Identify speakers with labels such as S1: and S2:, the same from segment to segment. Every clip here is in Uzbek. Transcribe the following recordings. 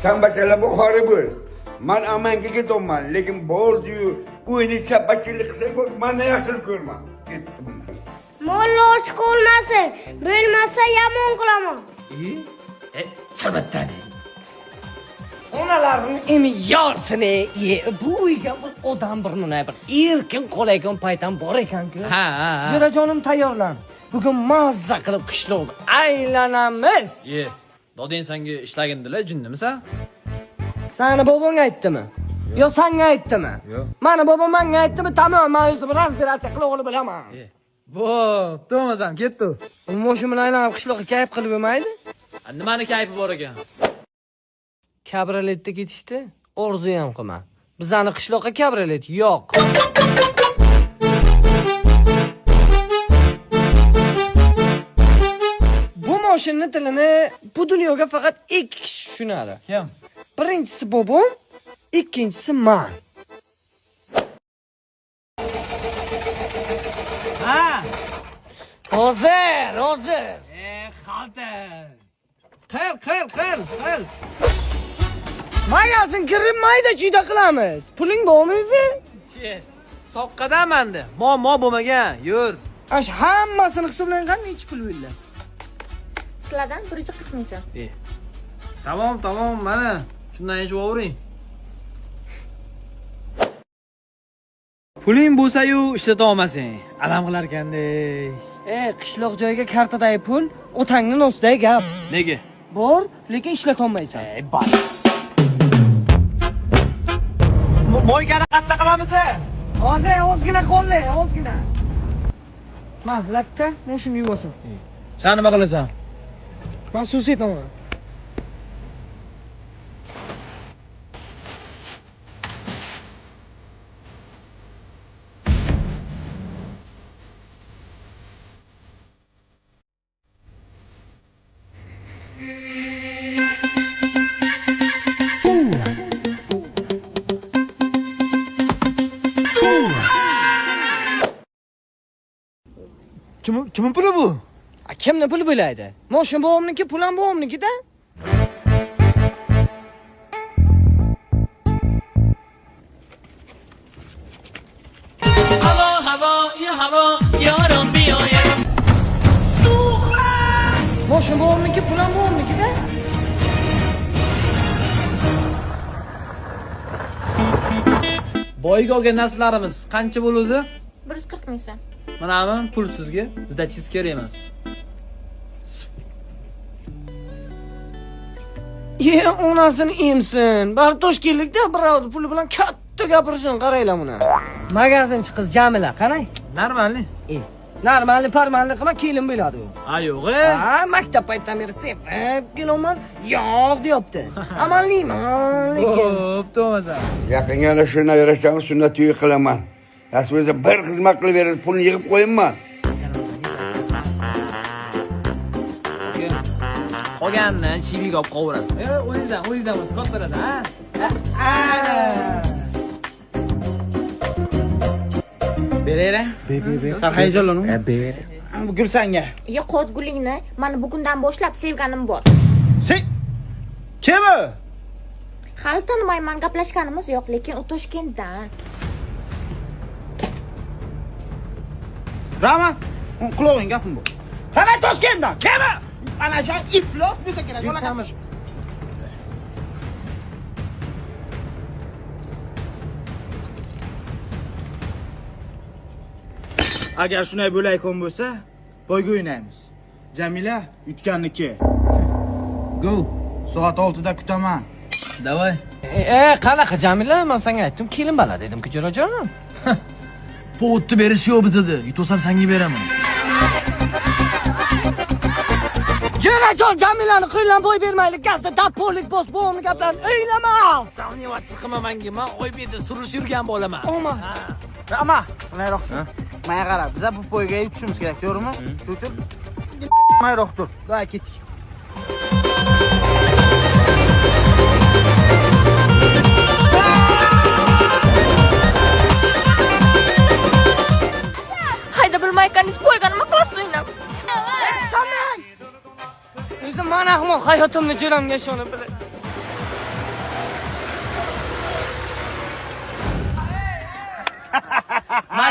S1: Sen başarılı bu harbi. Man aman gidiyorum, lekin borcu uyni çapaçılık sebep bana yaşıl görme. Gittim.
S2: Molla ochiq olmasin. Bo'lmasa yomon qilaman.
S3: Sabatta de. Onalarning emi yorsini bu uyga bir odam burnuna bir erkin qo'laygan paytam bor ekan-ku.
S4: Ha.
S3: Jo'rajonim tayyorlan. Bugun mazza qilib qishloqni aylanamiz.
S4: Dodang senga ishlagandilar, jinnimisan?
S3: Sani bobong aytdimi? Yo senga aytdimi?
S4: Yo'q.
S3: Mani bobom menga aytdimi? Tamom, men o'zim razbiratsiya qilib olib bilaman.
S4: Bo'p, to'masam ketdi.
S3: Mo'shin bilan aylanib qishloqqa kayf qilib bo'lmaydi?
S4: Nimani kayfi bor ekan?
S3: Kabrioletda ketishdi, orzu ham qilma. Bizani qishloqqa kabriolet yo'q. Bu mashinning tilini bu dunyoga faqat ikki kishi tushunadi.
S4: Kim?
S3: Birinchisi bobom, ikkinchisi men.
S4: Ha.
S3: Hozir.
S4: Xalta. Qil.
S3: Magazin kirilmaydi, juda qilamiz. Puling bormi o'zi?
S4: Soqqadamanda. Muammo bo'lmagan. Yur.
S3: Ash hammasini hisoblangan necha pul bo'ldi?
S2: Sizlardan 140 ming so'm.
S4: Tamom, mana. Shundan yechib o'ring. Puling bo'lsa-yu ishlata olmasang, alam qilar ekandek.
S3: Qishloq joyiga kartadagi pul o'tangning ostidagi gap.
S4: Nega?
S3: Bor, lekin ishlata olmaysan.
S4: Bor. Mo'ygani qatta qilamiz?
S3: Hozir ozgina qo'lli, ozgina. Ma, latta, men shuni yuvasan.
S4: Sen nima qilasan?
S3: Men suv sepaman.
S4: Kim puli bu?
S3: Kimni puli bo'laydi? Moshin bobomniki, pul ham bobomniki-da.
S5: havo yarim biyoyim.
S3: Moshin bobomniki, pul ham bobomniki-da.
S4: Boyga olgan narsalarimiz qancha bo'ldi?
S2: 140 ming so'm.
S4: Manami pul sizga, bizda chiz kerak emas.
S3: Onasini emsin. Bar Toshkentlikda birovning puli bilan katta gapirishini qaranglar buni. Magazinchi qiz Jamila, qarang.
S4: Normalni.
S3: Normalni parmanli qilma, kelin bo'ladi u.
S4: Ha, yo'q.
S3: Ha, maktab paytdan beri sepib kelaman, yo'q deyapti. Amalliman, lekin.
S4: Bo'pti, o'zim.
S1: Yaqinga ana shunday yarashamiz, shunda to'y qilaman. Rasmida bir xizmat qilib berib, pulni yig'ib qo'yinman.
S4: Qolgandan chiviga olib qo'yarasiz. O'zingizdan o'z kattalardan, ha?
S6: Beraylik. Sen hayajonlanma.
S3: Ber.
S6: Bu Gulsanga.
S2: Yo'q, gulingni mana bugundan boshlab sevganim bor.
S6: Kim u?
S2: Hali tanimayman, gaplashganimiz yo'q, lekin u Toshkentdan.
S6: Rahmat. Quloqing gapim bu. Qanday Toshkentdan? Kim u? Ana shu iflos bo'lsa kerak.
S3: Yutamiz.
S6: Agar shunday bo'layotgan bo'lsa, boyga o'ynaymiz. Jamila yutganniki. Go. Soat 6 da kutaman.
S4: Davay.
S3: Qanaqa Jamila? Men senga aytdim, kelin bala dedim-ku, jo'rajonim.
S4: Po'tni berish yo'q bizda. Yutosam senga beraman.
S3: Jo'rajon Jamilani qo'ylan bo'y bermaylik, gazda dapolik bos bo'g'imni gaplarini o'ylama.
S4: Savnivat chiqima menga. Men Oybekda surish yurgan bolaman.
S6: Ama, mayroq. Menga qara, biz bu poyga yutishimiz kerak, to'g'rimi? Shuning uchun mayroq tur. Davay ketdik.
S2: Hayda bilmayotganingiz poyga nima qilasiz o'ynab?
S3: O'zim mana ahmoq hayotimni jo'ramga ishonib bilib.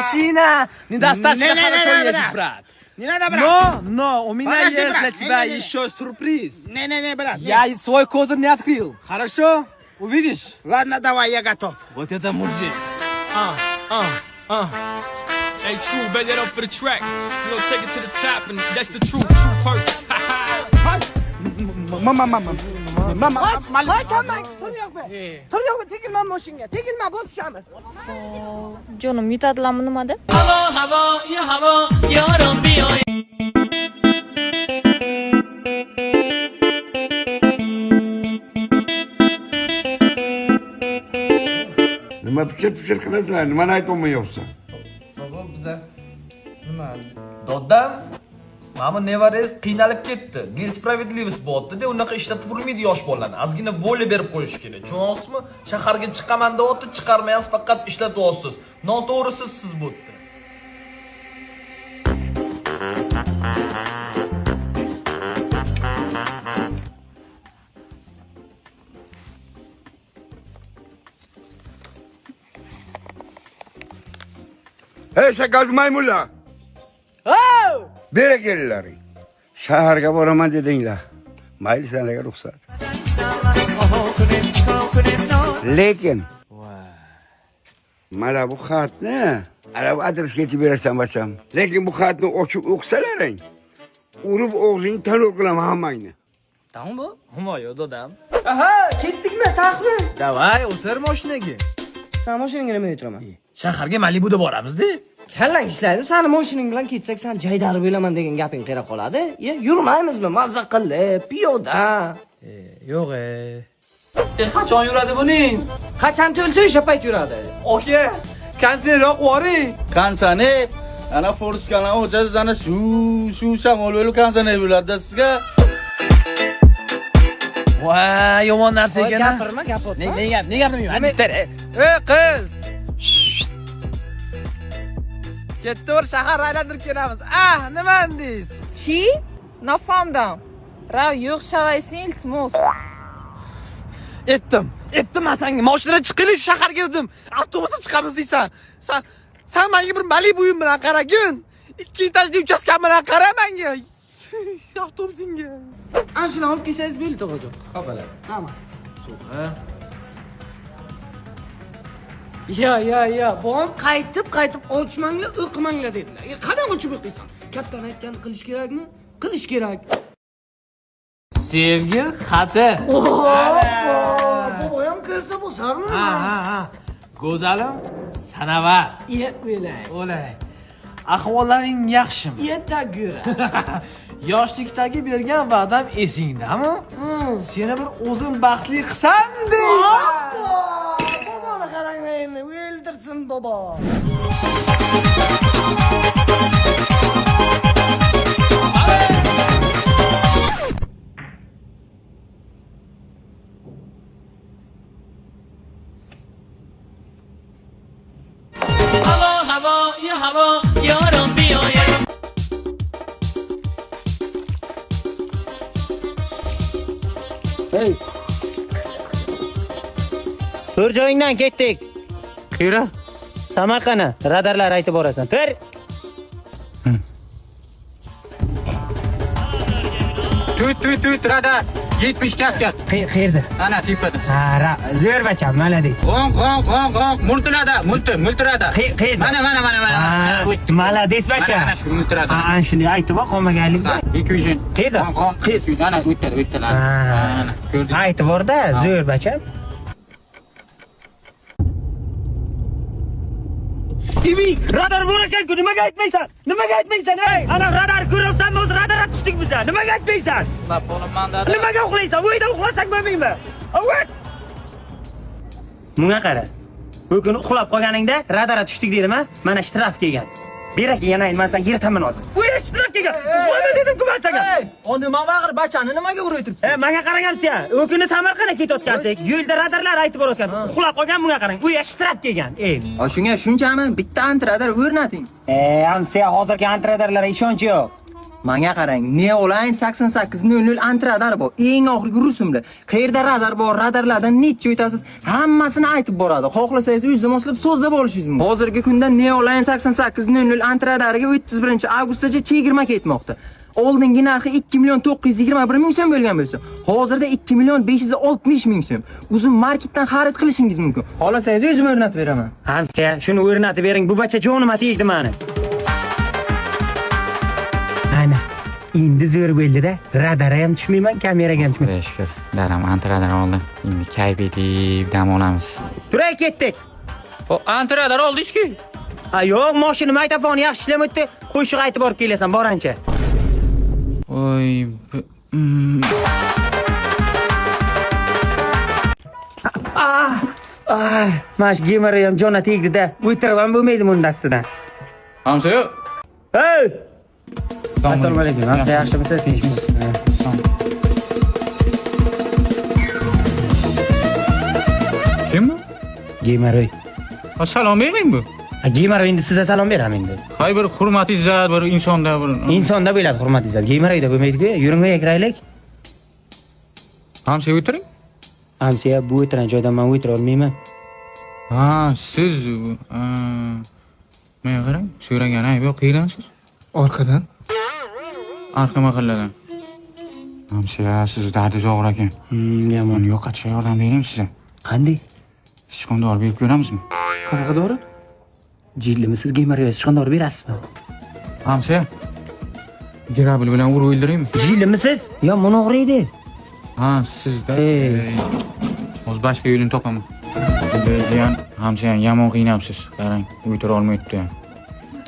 S4: машина. Недостаточно хорошо ездит, брат.
S6: Не надо, брат.
S4: Но, у меня
S6: Подожди,
S4: есть
S6: брат.
S4: для тебя
S6: Не.
S4: еще сюрприз.
S6: Не, брат.
S4: Я свой козырь не открыл. Хорошо? Увидишь?
S6: Ладно, давай, я готов.
S4: Вот это мужик.
S5: Hey, true, bet that up for the track. You know, take it to the top, and that's the truth. Truth hurts.
S6: Mama.
S3: Voy tamam. Tur yo'qmi? Tegilma moshinga. Tegilma bosishamiz.
S2: Jonim yutadilarmi nimada?
S5: هوا یه هوا یارم بیای
S1: Nima pichir qilasizlar? Nimani aytolmayapsan?
S7: Baba biza nima? Dodam mana nevarangiz qiynalib ketdi. Nespravedливость bo'ldida, unaqa ishlatib turmaydi yosh bolalarni. Ozgina voля berib qo'yish kerak. Tushunasizmi? Shaharga chiqaman deyapti, chiqarmayapsiz, faqat ishlatyapsiz. Noto'g'risi siz bu yerda.
S1: Hey shakal maymunlar. Bera kelinlaring. Shaharga boraman dedinglar. Mayli senlarga ruxsat. Lekin mana bu xatni adresga yetib berasan bacham. Lekin bu xatni ochib o'qisalaring. Urib o'g'ling tanov qilaman hammangni.
S4: Tamam bu? Humoyo dodam.
S3: Aha, ketdikmi? Taqmi?
S4: Davay, o'tir mashinaga.
S3: Sen mashinangga nima aytiraman?
S4: Shaharga Malibuda boramiz-da.
S3: Kallang ishlaydi. Seni mashining bilan ketsak, sen jaydarib o'laman degan gaping qera qoladi. Yurmaymizmi? Mazza qilib, piyoda.
S4: Yo'q.
S7: Qachon yuradi buning?
S3: Qachon to'lsa o'sha payt yuradi.
S7: Oke, kanseroq voring. Kansani? Ana Forskalar o'chasiz ana shu shamol bo'lib kansani bo'ladi sizga.
S4: Voy, yomon narsa ekan.
S3: Gapirma, gapirma.
S4: Ne gapirmayman? Ey qiz. Kettor shahar aylantirib kelamiz. Nima deysiz?
S8: Chi? Nafahmdam. Rav yo'q shavaysin iltimos.
S4: Etdim men senga mashinadan chiqaylik shaharga dedim. Avtobusda chiqamiz deysan. Sen menga bir Malibu'yim bilan qaragin. 2 etajli uchastkam bilan qara menga. Avtobusingga.
S3: Ana shuni olib kelsangiz bo'ldi, tog'ajon.
S7: Qabalar.
S3: Hamma.
S7: Suha.
S3: Ya. Bom qaytib ochmanglar, o'qimanglar dedilar. Qanday ochib o'qiysan? Kattalar aytganini qilish kerakmi? Qilish kerak.
S4: Sevgi xati.
S3: Boboyam ko'rsa bosarmi?
S4: Ha. Go'zalim, Sanovar. O'lay. Ahvollaring yaxshimi?
S3: Yetagura.
S4: Yoshlikdagi bergan va'dam esingdami? Seni bir o'zim baxtli qilsam deyman.
S3: Boboni qarang meni, o'ldirsin bobo.
S5: هوا یه هوا یارم بیای
S9: Tur joyingdan ketdik. Yura. Samarqani radarlar aytib borasan. Tur. Tut radar. 70 kaskat. Qayerda? Ana tepada. Ha, zo'r bacham, malades. G'ong. Multirada. Mana. Malades bacham. Mana shu multirada. Ana shuni aytib qolmaganlikda. 200. Qayerda? G'ong. Ana o'tdi. Ana ko'rding. Aytib borda, zo'r bacham. Ibi, radar bor ekan-ku, nimaga aytmaysan? Ey, ana radar ko'ryapsanmi? O'zi radar tushdik biz. Nimaga aytmaysan?
S7: Lab bo'laman dedi.
S9: Nimaga uxlaysan? Uyda uxlasak bo'lmaymi? Avat! Bunga qara. Bu kuni uxlab qolganingda radara tushdik dedim-a? Mana shtraf kelgan. Berak yana men sen yirtaman hozir. Uy, shtraf kelgan. Uxlama dedim-ku men senga.
S7: O nima vaqir bachani nimaga urib turibsiz?
S9: Menga qaragamsiz-ya. U kuni Samarqandga ketayotgandik. Yo'lda radarlar aytib borayotgan. Uxlab qolgan bunga qarang. Uy, shtraf kelgan.
S7: Shunga shunchami bitta antiradar o'rnating.
S9: Amsiya hozirgi antiradarlarga ishonch yo'q. Menga qarang, Neoline 8800 antiradar bor. Eng oxirgi rusumli. Qayerda radar bor, radarlardan necha o'tasiz, hammasini aytib boradi. Xohlasangiz o'zingiz moslab so'zlab olishingiz mumkin. Hozirgi kunda Neoline 8800 antiradariga 31-avgustgacha chegirma ketmoqda. Oldingi narxi 2.921.000 so'm bo'lgan bo'lsa, hozirda 2.560.000 so'm. Uzun marketdan xarid qilishingiz mumkin. Xohlasangiz o'zim o'rnatib beraman.
S10: Hamsa, shuni o'rnatib bering. Bu bacha jonima tegdi meni. Ana, endi zo'r bo'ldi-da. Radar ham tushmayman, kameraga ham tushmayman.
S9: Shukr. Dadam antiradar oldi. Endi kayf etib dam olamiz.
S10: Turay ketdik.
S9: O antiradar oldingiz-ku.
S10: Ha, yo'q, mashina magnitofoni yaxshi ishlamayapti. Qo'shiq aytib borib kelasan, borancha.
S9: Oy.
S10: Mash gemeri ham jona tegdi-da. O'tirib ham bo'lmaydi bundan astidan.
S9: Hamsa yo'q.
S10: Hey! Assalomu alaykum. Hamsa yaxshimisiz?
S9: Kim bu?
S10: Gemeri.
S9: Salom bermang bu.
S10: Gemeri endi sizga salom beraman endi.
S9: Qay bir hurmat izzat bir insonda bir.
S10: Insonda bo'ladi hurmat izzat. Gemerida bo'lmaydi-ku. Yuring kiraylik.
S9: Hamsa o'tiring.
S10: Hamsa bu o'tirgan joydan men o'tira olmayman.
S9: Ha, siz men qarang, so'ragan ayb yo'q, qayerdansiz?
S6: Orqadan.
S9: Arqa mahalladan. Hamsa, siz dardi og'ir ekan.
S10: Yomon.
S9: Yo'qotishga yordam beraymi sizga?
S10: Qanday?
S9: Sichqon dori berib ko'ramizmi?
S10: Qanaqa dori? Jillimisiz gemeriga sichqon dori berasizmi?
S9: Hamsa, Girabil bilan urib o'ldiraymi?
S10: Jillimisiz? Yo, meni o'g'riydi.
S9: Ha, sizda.
S10: Hey.
S9: O'z boshqa yo'lini topaman. Degan Hamsa yomon qiynabsiz. Qarang, o'tira olmayapti.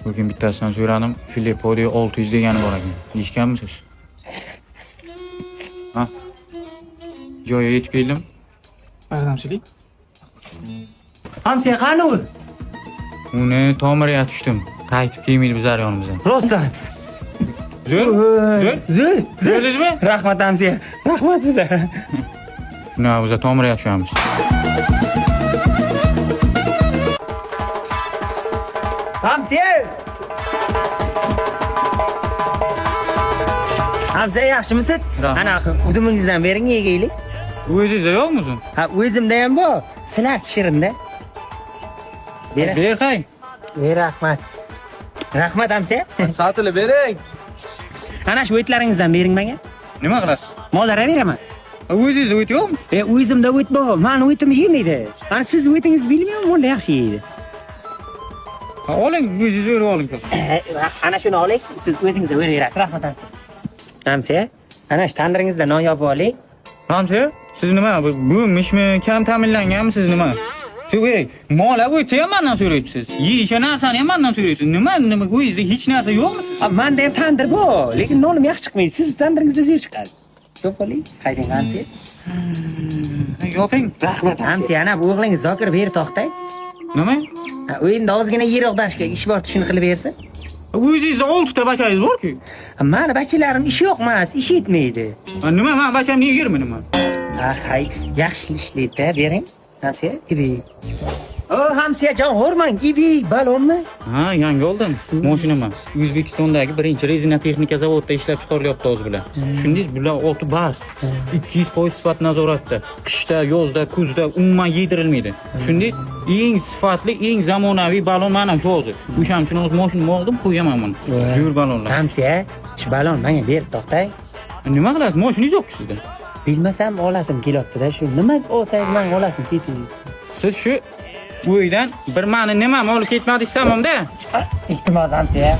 S9: Bugün bittasidan so'radim, Filipodi 600 degani bor ekan. Eshitganmisiz? Ha. Joyga yetib keldim.
S6: Yordamchilik.
S10: Hamsa qani u?
S9: Uni tomiriga tushdim. Qaytib kelmaydi bizlar yonimizdan.
S10: Rostdan.
S9: Zo'r?
S10: Zo'r.
S9: Zo'rdingizmi?
S10: Rahmat Hamsa. Rahmat sizga.
S9: Shuna biz tomiriga tushamiz.
S10: Hamsa! Hamsa yaxshimisiz? Ana o'zimizdan bering yegaylik.
S9: O'zingizda yo'qmisiz?
S10: Ha, o'zimda ham bor. Sizlar shirinda.
S9: Ber qay.
S10: Rahmat. Rahmat Hamsa.
S4: Sotilib bering.
S10: Ana shu o'tlaringizdan bering menga.
S9: Nima qilasiz?
S10: Mollarga beraman.
S9: O'zingizda o't yo'qmi?
S10: O'zimda o't bor. Meni o'tim yemaydi. Ana siz o'tingizni bilmayman, molla yaxshi yeydi.
S9: Ha, oling, o'zingiz o'rib oling.
S10: Ana shuni oling, siz o'zingizda o'raverasiz. Rahmat Hamsa. Hamsa, ana shu tandiringizda non yopib oling.
S9: Hamsa, siz nima? Bu mishmi kam ta'minlanganmi siz nima? Siz mola o'tsa ham mendan so'raysiz. Yeyishga narsani ham mendan so'raysiz. Nima o'zingizda hech narsa yo'qmi?
S10: Menda ham tandir bor, lekin nonim yaxshi chiqmaydi. Siz tandiringizda zo'r chiqadi. Yo'q oling, qayting Hamsa.
S9: Yoping.
S10: Rahmat Hamsa, ana bu o'g'lingiz Zokir berib to'xtay.
S9: Nima?
S10: O'yinda ozgina yer o'qdashga ish bor, shuni qilib bersin.
S9: O'zingizda 6 ta bachangiz bor-ku.
S10: Mani bachalarim ish yo'q emas, ish yetmaydi.
S9: Nima, men bacham niye yermi nima?
S10: Hay, yaxshi ishlaydi, bering. Hamsa, gibi. O, Hamsa jon, hormang, gibi, balonmi?
S9: Ha, yangi oldim. Mashinama. O'zbekistondagi birinchi rezina texnika zavodida ishlab chiqarilyapti o'zi bilan. Tushundingiz, bular o'ti bas. 200% sifat nazoratda. Qishda, yozda, kuzda umuman yedirilmaydi. Tushundingiz? Eng sifatli, eng zamonaviy balon mana shu o'zi. O'shaning uchun o'z mashinamni oldim, qo'yaman buni. Zo'r balonlar.
S10: Hamsa, shu balon menga berib to'xtay.
S9: Nima qilasiz? Mashinangiz yo'q sizda.
S10: Bilmasam olasim kelyapti-da, shu nima olsangiz men olasim keting.
S9: Siz shu uydan bir meni nima olib ketmadingiz tamomda.
S10: Iltimos Hamsa.